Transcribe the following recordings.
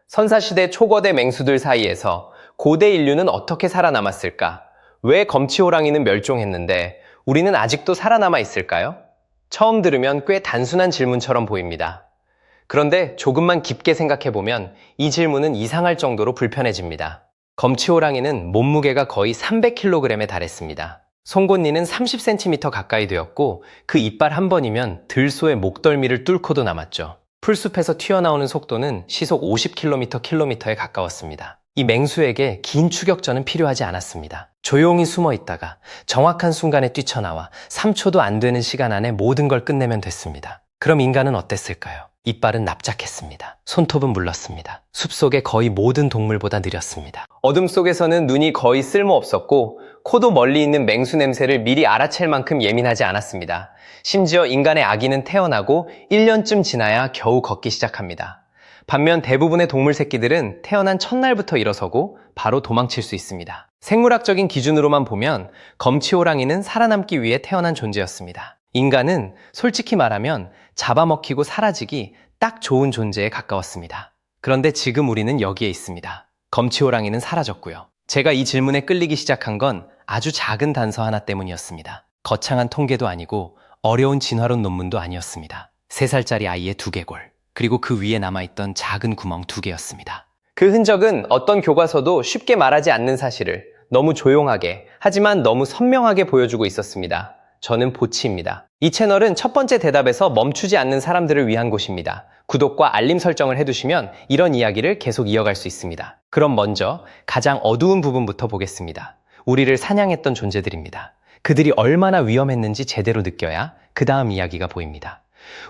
선사시대 초거대 맹수들 사이에서 고대 인류는 어떻게 살아남았을까? 왜 검치호랑이는 멸종했는데 우리는 아직도 살아남아 있을까요? 처음 들으면 꽤 단순한 질문처럼 보입니다. 그런데 조금만 깊게 생각해보면 이 질문은 이상할 정도로 불편해집니다. 검치호랑이는 몸무게가 거의 300kg에 달했습니다. 송곳니는 30cm 가까이 되었고 그 이빨 한 번이면 들소의 목덜미를 뚫고도 남았죠. 풀숲에서 튀어나오는 속도는 시속 50km에 가까웠습니다. 이 맹수에게 긴 추격전은 필요하지 않았습니다. 조용히 숨어 있다가 정확한 순간에 뛰쳐나와 3초도 안 되는 시간 안에 모든 걸 끝내면 됐습니다. 그럼 인간은 어땠을까요? 이빨은 납작했습니다. 손톱은 물렀습니다. 숲속의 거의 모든 동물보다 느렸습니다. 어둠 속에서는 눈이 거의 쓸모없었고 코도 멀리 있는 맹수 냄새를 미리 알아챌 만큼 예민하지 않았습니다. 심지어 인간의 아기는 태어나고 1년쯤 지나야 겨우 걷기 시작합니다. 반면 대부분의 동물 새끼들은 태어난 첫날부터 일어서고 바로 도망칠 수 있습니다. 생물학적인 기준으로만 보면 검치호랑이는 살아남기 위해 태어난 존재였습니다. 인간은 솔직히 말하면 잡아먹히고 사라지기 딱 좋은 존재에 가까웠습니다. 그런데 지금 우리는 여기에 있습니다. 검치호랑이는 사라졌고요. 제가 이 질문에 끌리기 시작한 건 아주 작은 단서 하나 때문이었습니다. 거창한 통계도 아니고 어려운 진화론 논문도 아니었습니다. 3살짜리 아이의 두개골, 그리고 그 위에 남아있던 작은 구멍 2개였습니다. 그 흔적은 어떤 교과서도 쉽게 말하지 않는 사실을 너무 조용하게, 하지만 너무 선명하게 보여주고 있었습니다. 저는 보치입니다. 이 채널은 첫 번째 대답에서 멈추지 않는 사람들을 위한 곳입니다. 구독과 알림 설정을 해두시면 이런 이야기를 계속 이어갈 수 있습니다. 그럼 먼저 가장 어두운 부분부터 보겠습니다. 우리를 사냥했던 존재들입니다. 그들이 얼마나 위험했는지 제대로 느껴야 그 다음 이야기가 보입니다.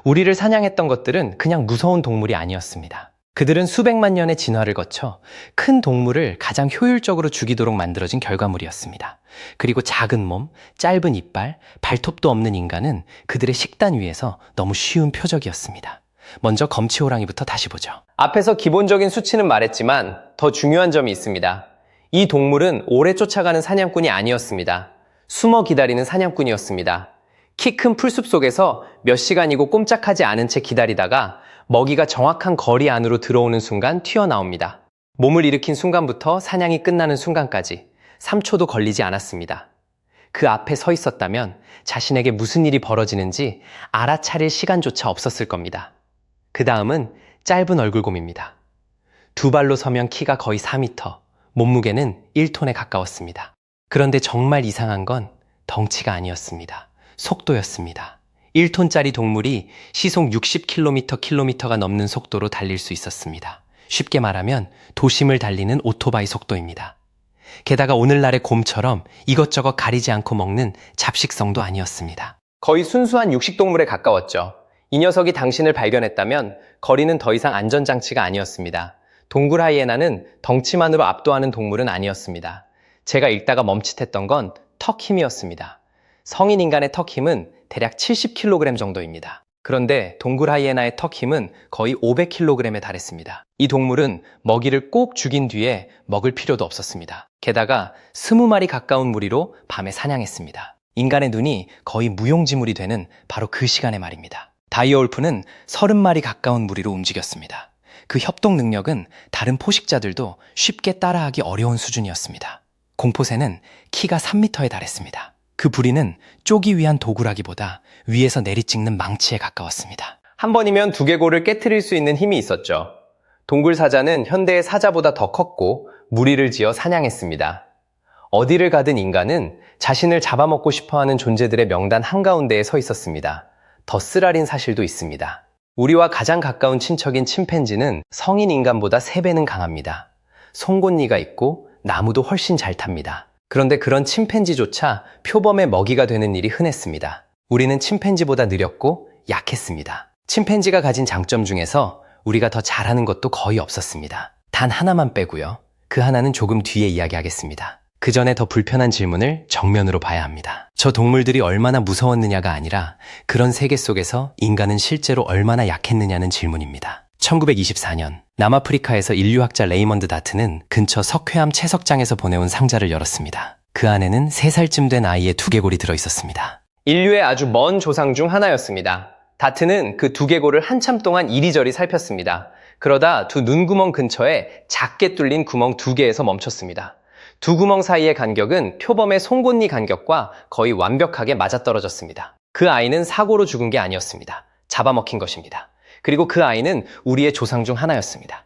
우리를 사냥했던 것들은 그냥 무서운 동물이 아니었습니다. 그들은 수백만 년의 진화를 거쳐 큰 동물을 가장 효율적으로 죽이도록 만들어진 결과물이었습니다. 그리고 작은 몸, 짧은 이빨, 발톱도 없는 인간은 그들의 식단 위에서 너무 쉬운 표적이었습니다. 먼저 검치호랑이부터 다시 보죠. 앞에서 기본적인 수치는 말했지만 더 중요한 점이 있습니다. 이 동물은 오래 쫓아가는 사냥꾼이 아니었습니다. 숨어 기다리는 사냥꾼이었습니다. 키 큰 풀숲 속에서 몇 시간이고 꼼짝하지 않은 채 기다리다가 먹이가 정확한 거리 안으로 들어오는 순간 튀어나옵니다. 몸을 일으킨 순간부터 사냥이 끝나는 순간까지 3초도 걸리지 않았습니다. 그 앞에 서 있었다면 자신에게 무슨 일이 벌어지는지 알아차릴 시간조차 없었을 겁니다. 그 다음은 짧은 얼굴곰입니다. 2발로 서면 키가 거의 4m, 몸무게는 1톤에 가까웠습니다. 그런데 정말 이상한 건 덩치가 아니었습니다. 속도였습니다. 1톤짜리 동물이 시속 60km가 넘는 속도로 달릴 수 있었습니다. 쉽게 말하면 도심을 달리는 오토바이 속도입니다. 게다가 오늘날의 곰처럼 이것저것 가리지 않고 먹는 잡식성도 아니었습니다. 거의 순수한 육식동물에 가까웠죠. 이 녀석이 당신을 발견했다면 거리는 더 이상 안전장치가 아니었습니다. 동굴 하이에나는 덩치만으로 압도하는 동물은 아니었습니다. 제가 읽다가 멈칫했던 건 턱 힘이었습니다. 성인 인간의 턱 힘은 대략 70kg 정도입니다. 그런데 동굴 하이에나의 턱 힘은 거의 500kg에 달했습니다. 이 동물은 먹이를 꼭 죽인 뒤에 먹을 필요도 없었습니다. 게다가 20마리 가까운 무리로 밤에 사냥했습니다. 인간의 눈이 거의 무용지물이 되는 바로 그 시간의 말입니다. 다이어울프는 30마리 가까운 무리로 움직였습니다. 그 협동 능력은 다른 포식자들도 쉽게 따라하기 어려운 수준이었습니다. 공포새는 키가 3m에 달했습니다. 그 부리는 쪼기 위한 도구라기보다 위에서 내리찍는 망치에 가까웠습니다. 한 번이면 두개골을 깨트릴 수 있는 힘이 있었죠. 동굴 사자는 현대의 사자보다 더 컸고 무리를 지어 사냥했습니다. 어디를 가든 인간은 자신을 잡아먹고 싶어하는 존재들의 명단 한가운데에 서 있었습니다. 더 쓰라린 사실도 있습니다. 우리와 가장 가까운 친척인 침팬지는 성인 인간보다 3배는 강합니다. 송곳니가 있고 나무도 훨씬 잘 탑니다. 그런데 그런 침팬지조차 표범의 먹이가 되는 일이 흔했습니다. 우리는 침팬지보다 느렸고 약했습니다. 침팬지가 가진 장점 중에서 우리가 더 잘하는 것도 거의 없었습니다. 단 하나만 빼고요. 그 하나는 조금 뒤에 이야기하겠습니다. 그 전에 더 불편한 질문을 정면으로 봐야 합니다. 저 동물들이 얼마나 무서웠느냐가 아니라 그런 세계 속에서 인간은 실제로 얼마나 약했느냐는 질문입니다. 1924년 남아프리카에서 인류학자 레이먼드 다트는 근처 석회암 채석장에서 보내온 상자를 열었습니다. 그 안에는 3살쯤 된 아이의 두개골이 들어있었습니다. 인류의 아주 먼 조상 중 하나였습니다. 다트는 그 두개골을 한참 동안 이리저리 살폈습니다. 그러다 두 눈구멍 근처에 작게 뚫린 구멍 두 개에서 멈췄습니다. 두 구멍 사이의 간격은 표범의 송곳니 간격과 거의 완벽하게 맞아떨어졌습니다. 그 아이는 사고로 죽은 게 아니었습니다. 잡아먹힌 것입니다. 그리고 그 아이는 우리의 조상 중 하나였습니다.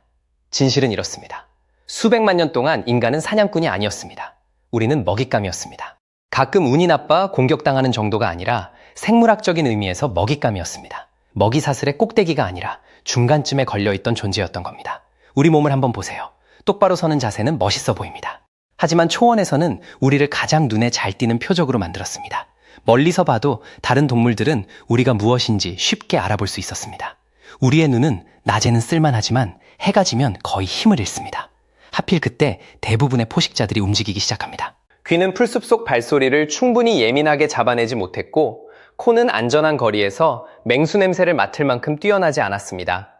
진실은 이렇습니다. 수백만 년 동안 인간은 사냥꾼이 아니었습니다. 우리는 먹잇감이었습니다. 가끔 운이 나빠 공격당하는 정도가 아니라 생물학적인 의미에서 먹잇감이었습니다. 먹이사슬의 꼭대기가 아니라 중간쯤에 걸려있던 존재였던 겁니다. 우리 몸을 한번 보세요. 똑바로 서는 자세는 멋있어 보입니다. 하지만 초원에서는 우리를 가장 눈에 잘 띄는 표적으로 만들었습니다. 멀리서 봐도 다른 동물들은 우리가 무엇인지 쉽게 알아볼 수 있었습니다. 우리의 눈은 낮에는 쓸만하지만 해가 지면 거의 힘을 잃습니다. 하필 그때 대부분의 포식자들이 움직이기 시작합니다. 귀는 풀숲 속 발소리를 충분히 예민하게 잡아내지 못했고 코는 안전한 거리에서 맹수 냄새를 맡을 만큼 뛰어나지 않았습니다.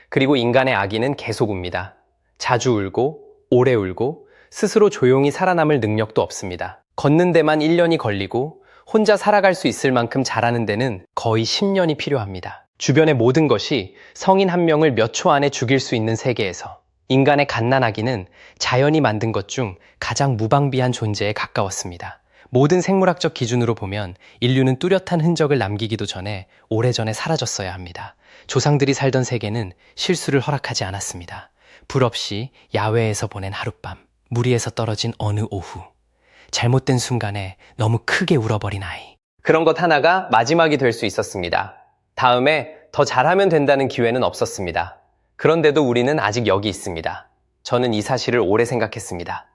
그리고 인간의 아기는 계속 웁니다. 자주 울고 오래 울고 스스로 조용히 살아남을 능력도 없습니다. 걷는 데만 1년이 걸리고 혼자 살아갈 수 있을 만큼 자라는 데는 거의 10년이 필요합니다. 주변의 모든 것이 성인 한 명을 몇 초 안에 죽일 수 있는 세계에서 인간의 갓난아기는 자연이 만든 것 중 가장 무방비한 존재에 가까웠습니다. 모든 생물학적 기준으로 보면 인류는 뚜렷한 흔적을 남기기도 전에 오래전에 사라졌어야 합니다. 조상들이 살던 세계는 실수를 허락하지 않았습니다. 불 없이 야외에서 보낸 하룻밤, 무리에서 떨어진 어느 오후, 잘못된 순간에 너무 크게 울어버린 아이. 그런 것 하나가 마지막이 될 수 있었습니다. 다음에 더 잘하면 된다는 기회는 없었습니다. 그런데도 우리는 아직 여기 있습니다. 저는 이 사실을 오래 생각했습니다.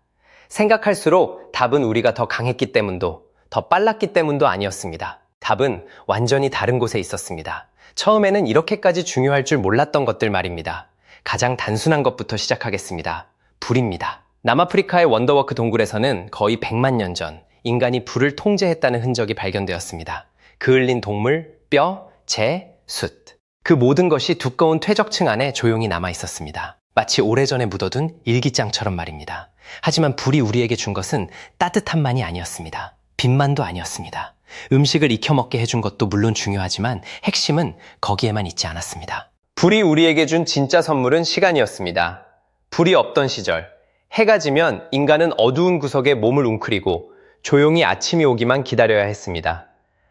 생각할수록 답은 우리가 더 강했기 때문도, 더 빨랐기 때문도 아니었습니다. 답은 완전히 다른 곳에 있었습니다. 처음에는 이렇게까지 중요할 줄 몰랐던 것들 말입니다. 가장 단순한 것부터 시작하겠습니다. 불입니다. 남아프리카의 원더워크 동굴에서는 거의 100만 년 전 인간이 불을 통제했다는 흔적이 발견되었습니다. 그을린 동물, 뼈, 재, 숯. 그 모든 것이 두꺼운 퇴적층 안에 조용히 남아 있었습니다. 마치 오래전에 묻어둔 일기장처럼 말입니다. 하지만 불이 우리에게 준 것은 따뜻함만이 아니었습니다. 빛만도 아니었습니다. 음식을 익혀먹게 해준 것도 물론 중요하지만 핵심은 거기에만 있지 않았습니다. 불이 우리에게 준 진짜 선물은 시간이었습니다. 불이 없던 시절, 해가 지면 인간은 어두운 구석에 몸을 웅크리고 조용히 아침이 오기만 기다려야 했습니다.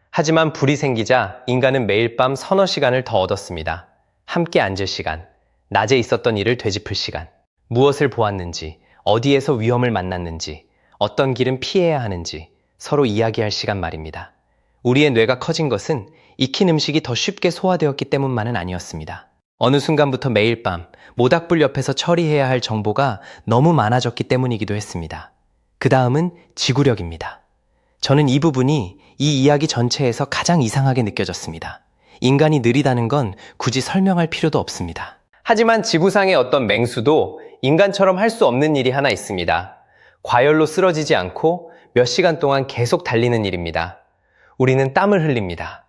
하지만 불이 생기자 인간은 매일 밤 서너 시간을 더 얻었습니다. 함께 앉을 시간, 낮에 있었던 일을 되짚을 시간, 무엇을 보았는지, 어디에서 위험을 만났는지, 어떤 길은 피해야 하는지 서로 이야기할 시간 말입니다. 우리의 뇌가 커진 것은 익힌 음식이 더 쉽게 소화되었기 때문만은 아니었습니다. 어느 순간부터 매일 밤 모닥불 옆에서 처리해야 할 정보가 너무 많아졌기 때문이기도 했습니다. 그 다음은 지구력입니다. 저는 이 부분이 이 이야기 전체에서 가장 이상하게 느껴졌습니다. 인간이 느리다는 건 굳이 설명할 필요도 없습니다. 하지만 지구상의 어떤 맹수도 인간처럼 할 수 없는 일이 하나 있습니다. 과열로 쓰러지지 않고 몇 시간 동안 계속 달리는 일입니다. 우리는 땀을 흘립니다.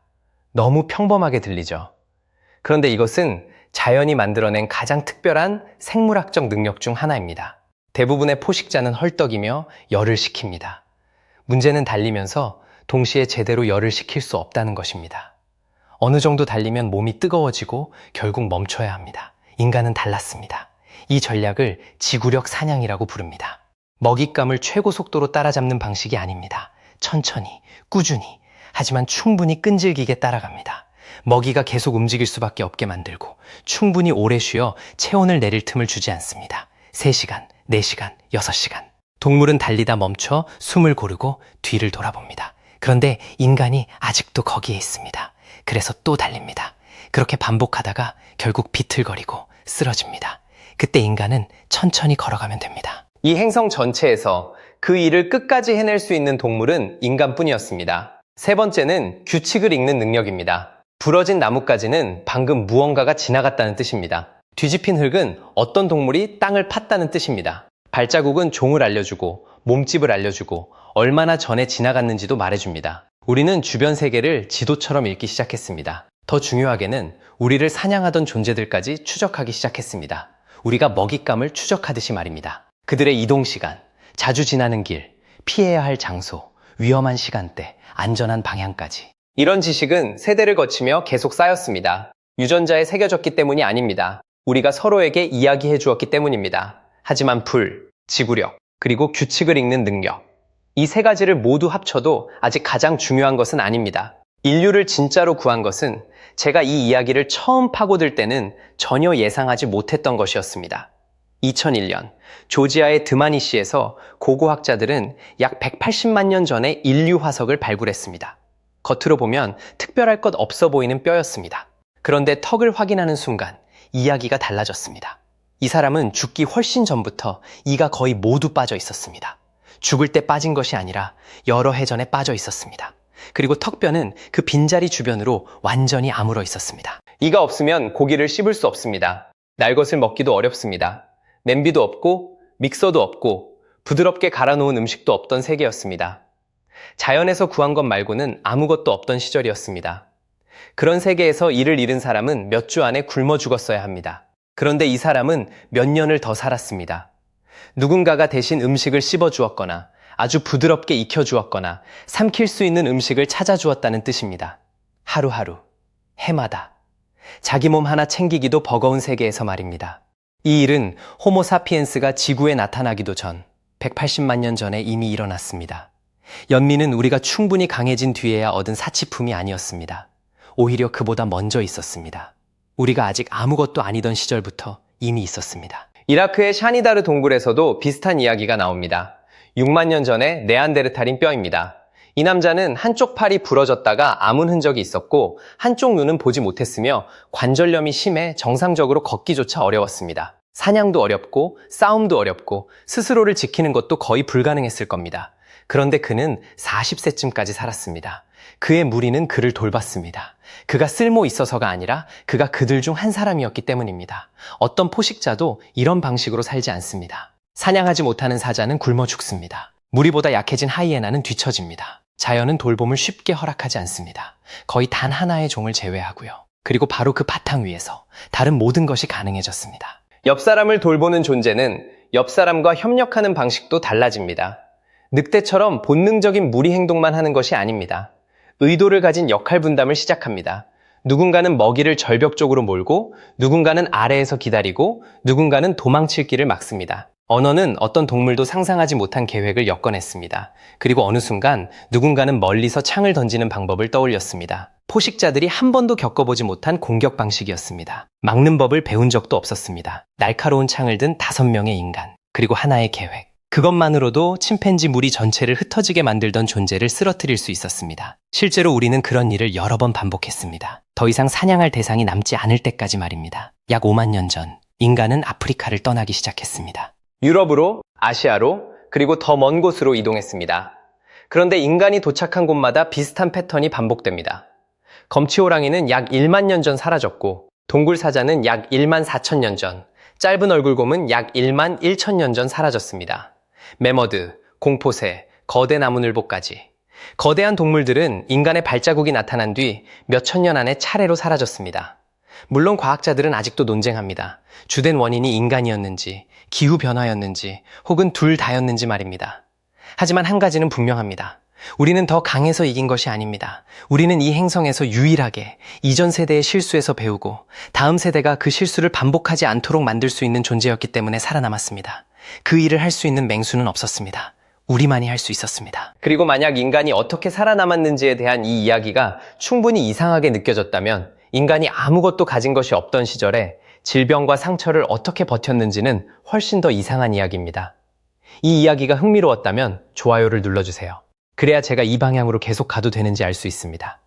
너무 평범하게 들리죠. 그런데 이것은 자연이 만들어낸 가장 특별한 생물학적 능력 중 하나입니다. 대부분의 포식자는 헐떡이며 열을 식힙니다. 문제는 달리면서 동시에 제대로 열을 식힐 수 없다는 것입니다. 어느 정도 달리면 몸이 뜨거워지고 결국 멈춰야 합니다. 인간은 달랐습니다. 이 전략을 지구력 사냥이라고 부릅니다. 먹잇감을 최고 속도로 따라잡는 방식이 아닙니다. 천천히, 꾸준히, 하지만 충분히 끈질기게 따라갑니다. 먹이가 계속 움직일 수밖에 없게 만들고 충분히 오래 쉬어 체온을 내릴 틈을 주지 않습니다. 3시간, 4시간, 6시간. 동물은 달리다 멈춰 숨을 고르고 뒤를 돌아봅니다. 그런데 인간이 아직도 거기에 있습니다. 그래서 또 달립니다. 그렇게 반복하다가 결국 비틀거리고 쓰러집니다. 그때 인간은 천천히 걸어가면 됩니다. 이 행성 전체에서 그 일을 끝까지 해낼 수 있는 동물은 인간뿐이었습니다. 세 번째는 규칙을 읽는 능력입니다. 부러진 나뭇가지는 방금 무언가가 지나갔다는 뜻입니다. 뒤집힌 흙은 어떤 동물이 땅을 팠다는 뜻입니다. 발자국은 종을 알려주고 몸집을 알려주고 얼마나 전에 지나갔는지도 말해줍니다. 우리는 주변 세계를 지도처럼 읽기 시작했습니다. 더 중요하게는 우리를 사냥하던 존재들까지 추적하기 시작했습니다. 우리가 먹잇감을 추적하듯이 말입니다. 그들의 이동 시간, 자주 지나는 길, 피해야 할 장소, 위험한 시간대, 안전한 방향까지. 이런 지식은 세대를 거치며 계속 쌓였습니다. 유전자에 새겨졌기 때문이 아닙니다. 우리가 서로에게 이야기해 주었기 때문입니다. 하지만 불, 지구력, 그리고 규칙을 읽는 능력. 이 세 가지를 모두 합쳐도 아직 가장 중요한 것은 아닙니다. 인류를 진짜로 구한 것은 제가 이 이야기를 처음 파고들 때는 전혀 예상하지 못했던 것이었습니다. 2001년 조지아의 드마니시에서 고고학자들은 약 180만 년 전에 인류 화석을 발굴했습니다. 겉으로 보면 특별할 것 없어 보이는 뼈였습니다. 그런데 턱을 확인하는 순간 이야기가 달라졌습니다. 이 사람은 죽기 훨씬 전부터 이가 거의 모두 빠져 있었습니다. 죽을 때 빠진 것이 아니라 여러 해 전에 빠져 있었습니다. 그리고 턱뼈는 그 빈자리 주변으로 완전히 아물어 있었습니다. 이가 없으면 고기를 씹을 수 없습니다. 날 것을 먹기도 어렵습니다. 냄비도 없고 믹서도 없고 부드럽게 갈아 놓은 음식도 없던 세계였습니다. 자연에서 구한 것 말고는 아무것도 없던 시절이었습니다. 그런 세계에서 이를 잃은 사람은 몇 주 안에 굶어 죽었어야 합니다. 그런데 이 사람은 몇 년을 더 살았습니다. 누군가가 대신 음식을 씹어 주었거나 아주 부드럽게 익혀 주었거나 삼킬 수 있는 음식을 찾아 주었다는 뜻입니다. 하루하루, 해마다. 자기 몸 하나 챙기기도 버거운 세계에서 말입니다. 이 일은 호모사피엔스가 지구에 나타나기도 전 180만 년 전에 이미 일어났습니다. 연민은 우리가 충분히 강해진 뒤에야 얻은 사치품이 아니었습니다. 오히려 그보다 먼저 있었습니다. 우리가 아직 아무것도 아니던 시절부터 이미 있었습니다. 이라크의 샤니다르 동굴에서도 비슷한 이야기가 나옵니다. 6만 년 전에 네안데르탈인 뼈입니다. 이 남자는 한쪽 팔이 부러졌다가 아문 흔적이 있었고 한쪽 눈은 보지 못했으며 관절염이 심해 정상적으로 걷기조차 어려웠습니다. 사냥도 어렵고 싸움도 어렵고 스스로를 지키는 것도 거의 불가능했을 겁니다. 그런데 그는 40세쯤까지 살았습니다. 그의 무리는 그를 돌봤습니다. 그가 쓸모 있어서가 아니라 그가 그들 중 한 사람이었기 때문입니다. 어떤 포식자도 이런 방식으로 살지 않습니다. 사냥하지 못하는 사자는 굶어 죽습니다. 무리보다 약해진 하이에나는 뒤처집니다. 자연은 돌봄을 쉽게 허락하지 않습니다. 거의 단 하나의 종을 제외하고요. 그리고 바로 그 바탕 위에서 다른 모든 것이 가능해졌습니다. 옆 사람을 돌보는 존재는 옆 사람과 협력하는 방식도 달라집니다. 늑대처럼 본능적인 무리 행동만 하는 것이 아닙니다. 의도를 가진 역할 분담을 시작합니다. 누군가는 먹이를 절벽 쪽으로 몰고 누군가는 아래에서 기다리고 누군가는 도망칠 길을 막습니다. 언어는 어떤 동물도 상상하지 못한 계획을 엮어냈습니다. 그리고 어느 순간 누군가는 멀리서 창을 던지는 방법을 떠올렸습니다. 포식자들이 한 번도 겪어보지 못한 공격 방식이었습니다. 막는 법을 배운 적도 없었습니다. 날카로운 창을 든 5명의 인간, 그리고 하나의 계획. 그것만으로도 침팬지 무리 전체를 흩어지게 만들던 존재를 쓰러뜨릴 수 있었습니다. 실제로 우리는 그런 일을 여러 번 반복했습니다. 더 이상 사냥할 대상이 남지 않을 때까지 말입니다. 약 5만 년 전, 인간은 아프리카를 떠나기 시작했습니다. 유럽으로, 아시아로, 그리고 더 먼 곳으로 이동했습니다. 그런데 인간이 도착한 곳마다 비슷한 패턴이 반복됩니다. 검치호랑이는 약 1만 년 전 사라졌고, 동굴사자는 약 1만 4천 년 전, 짧은 얼굴곰은 약 1만 1천 년 전 사라졌습니다. 매머드, 공포새, 거대 나무늘보까지. 거대한 동물들은 인간의 발자국이 나타난 뒤 몇천 년 안에 차례로 사라졌습니다. 물론 과학자들은 아직도 논쟁합니다. 주된 원인이 인간이었는지, 기후변화였는지, 혹은 둘 다였는지 말입니다. 하지만 한 가지는 분명합니다. 우리는 더 강해서 이긴 것이 아닙니다. 우리는 이 행성에서 유일하게 이전 세대의 실수에서 배우고 다음 세대가 그 실수를 반복하지 않도록 만들 수 있는 존재였기 때문에 살아남았습니다. 그 일을 할 수 있는 맹수는 없었습니다. 우리만이 할 수 있었습니다. 그리고 만약 인간이 어떻게 살아남았는지에 대한 이 이야기가 충분히 이상하게 느껴졌다면 인간이 아무것도 가진 것이 없던 시절에 질병과 상처를 어떻게 버텼는지는 훨씬 더 이상한 이야기입니다. 이 이야기가 흥미로웠다면 좋아요를 눌러주세요. 그래야 제가 이 방향으로 계속 가도 되는지 알 수 있습니다.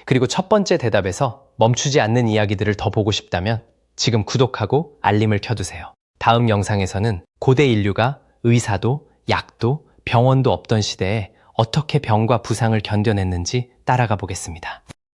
그리고 첫 번째 대답에서 멈추지 않는 이야기들을 더 보고 싶다면 지금 구독하고 알림을 켜두세요. 다음 영상에서는 고대 인류가 의사도, 약도, 병원도 없던 시대에 어떻게 병과 부상을 견뎌냈는지 따라가 보겠습니다.